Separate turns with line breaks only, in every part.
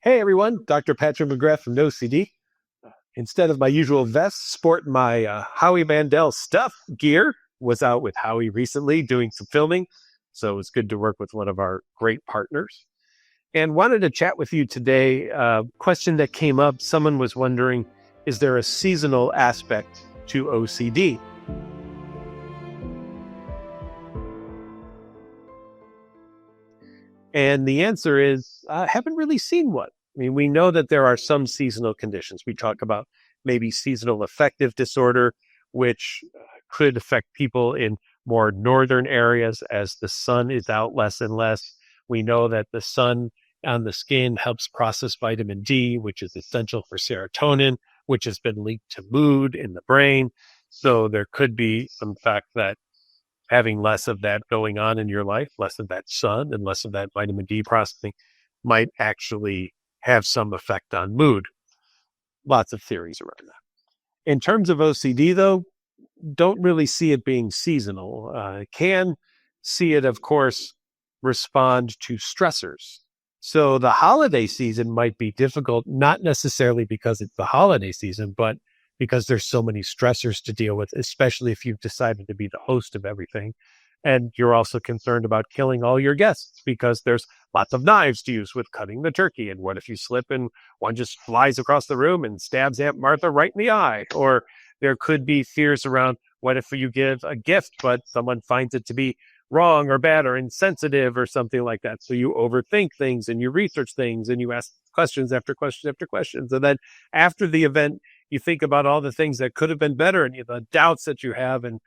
Hey everyone, Dr. Patrick McGrath from NOCD. Instead of my usual vest, sporting my Howie Mandel stuff gear. Was out with Howie recently doing some filming, so it's good to work with one of our great partners. And wanted to chat with you today. Question that came up, someone was wondering, is there a seasonal aspect to OCD? And the answer is, I haven't really seen one. I mean, we know that there are some seasonal conditions. We talk about maybe seasonal affective disorder, which could affect people in more northern areas as the sun is out less and less. We know that the sun on the skin helps process vitamin D, which is essential for serotonin, which has been linked to mood in the brain. So there could be some fact that having less of that going on in your life, less of that sun and less of that vitamin D processing might actually have some effect on mood. Lots of theories around that. In terms of OCD, though, don't really see it being seasonal. Can see it, of course, respond to stressors. So the holiday season might be difficult, not necessarily because it's the holiday season, but because there's so many stressors to deal with, especially if you've decided to be the host of everything. And you're also concerned about killing all your guests because there's lots of knives to use with cutting the turkey. And what if you slip and one just flies across the room and stabs Aunt Martha right in the eye? Or there could be fears around what if you give a gift, but someone finds it to be wrong or bad or insensitive or something like that. So you overthink things and you research things and you ask questions after questions after questions. And then after the event, you think about all the things that could have been better and the doubts that you have. And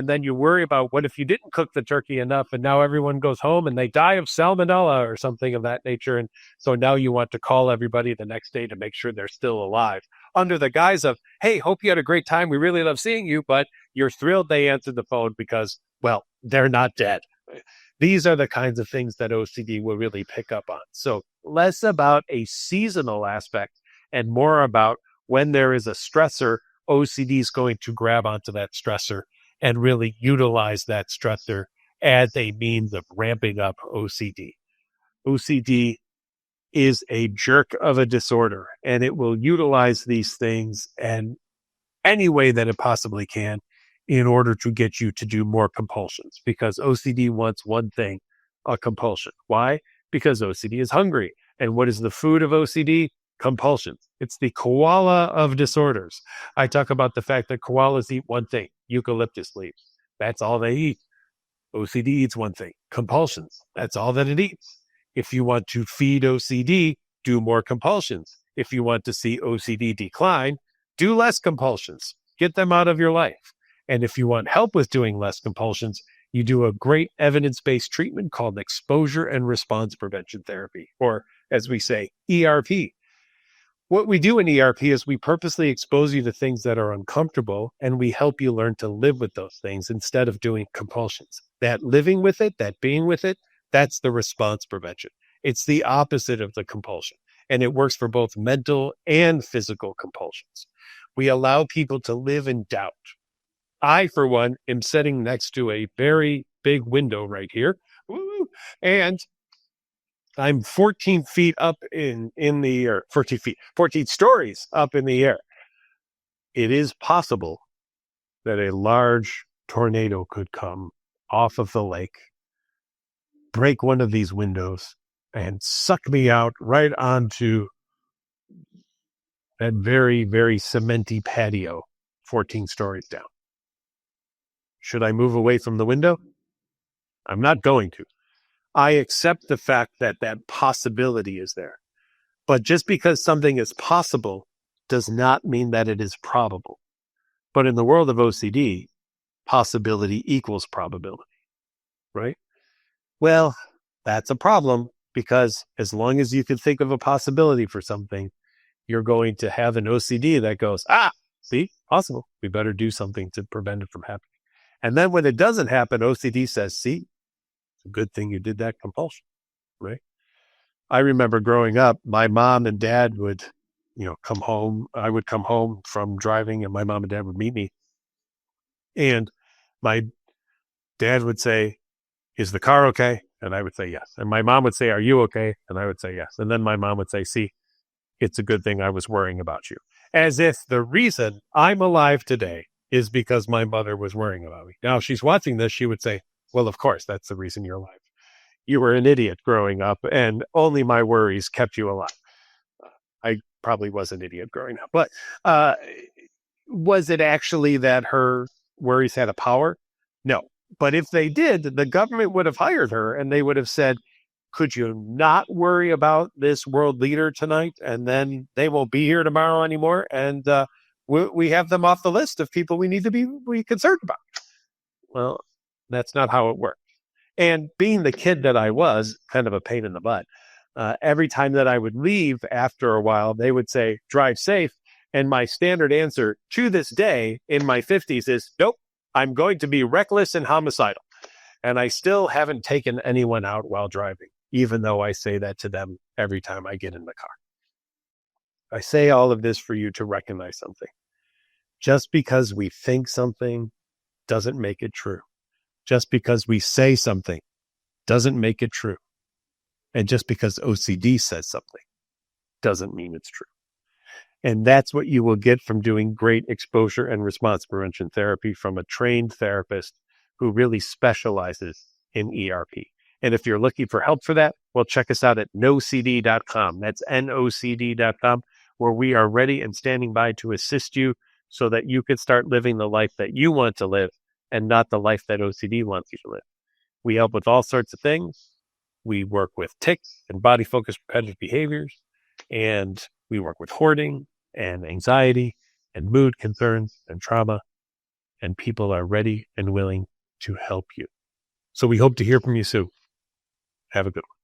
then you worry about what if you didn't cook the turkey enough and now everyone goes home and they die of salmonella or something of that nature. And so now you want to call everybody the next day to make sure they're still alive under the guise of, hey, hope you had a great time. We really love seeing you, but you're thrilled they answered the phone because, well, they're not dead. These are the kinds of things that OCD will really pick up on. So less about a seasonal aspect and more about when there is a stressor, OCD is going to grab onto that stressor and really utilize that stressor as a means of ramping up OCD. OCD is a jerk of a disorder, and it will utilize these things and any way that it possibly can in order to get you to do more compulsions, because OCD wants one thing, a compulsion. Why? Because OCD is hungry. And what is the food of OCD? Compulsions. It's the koala of disorders. I talk about the fact that koalas eat one thing, eucalyptus leaves. That's all they eat. OCD eats one thing, compulsions. That's all that it eats. If you want to feed OCD, do more compulsions. If you want to see OCD decline, do less compulsions. Get them out of your life. And if you want help with doing less compulsions, you do a great evidence-based treatment called exposure and response prevention therapy, or as we say, ERP. What we do in ERP is we purposely expose you to things that are uncomfortable, and we help you learn to live with those things instead of doing compulsions. That living with it, that being with it, that's the response prevention. It's the opposite of the compulsion, and it works for both mental and physical compulsions. We allow people to live in doubt. I, for one, am sitting next to a very big window right here, and I'm 14 feet up in the air, 14 stories up in the air. It is possible that a large tornado could come off of the lake, break one of these windows, and suck me out right onto that very, very cementy patio, 14 stories down. Should I move away from the window? I'm not going to. I accept the fact that that possibility is there. But just because something is possible does not mean that it is probable. But in the world of OCD, possibility equals probability, right? Well, that's a problem because as long as you can think of a possibility for something, you're going to have an OCD that goes, see, possible. We better do something to prevent it from happening. And then when it doesn't happen, OCD says, see, it's a good thing you did that compulsion, right? I remember growing up, my mom and dad would, come home. I would come home from driving and my mom and dad would meet me. And my dad would say, is the car okay? And I would say yes. And my mom would say, are you okay? And I would say yes. And then my mom would say, see, it's a good thing I was worrying about you. As if the reason I'm alive today is because my mother was worrying about me. Now, if she's watching this, she would say, well, of course, that's the reason you're alive. You were an idiot growing up, and only my worries kept you alive. I probably was an idiot growing up, but was it actually that her worries had a power? No. But if they did, the government would have hired her and they would have said, could you not worry about this world leader tonight? And then they won't be here tomorrow anymore. And we have them off the list of people we need to be concerned about. Well, that's not how it worked. And being the kid that I was, kind of a pain in the butt, every time that I would leave after a while, they would say, drive safe. And my standard answer to this day in my 50s is, nope, I'm going to be reckless and homicidal. And I still haven't taken anyone out while driving, even though I say that to them every time I get in the car. I say all of this for you to recognize something. Just because we think something doesn't make it true. Just because we say something doesn't make it true. And just because OCD says something doesn't mean it's true. And that's what you will get from doing great exposure and response prevention therapy from a trained therapist who really specializes in ERP. And if you're looking for help for that, well, check us out at NOCD.com. That's NOCD.com, where we are ready and standing by to assist you so that you can start living the life that you want to live and not the life that OCD wants you to live. We help with all sorts of things. We work with tics and body-focused repetitive behaviors, and we work with hoarding and anxiety and mood concerns and trauma, and people are ready and willing to help you. So we hope to hear from you soon. Have a good one.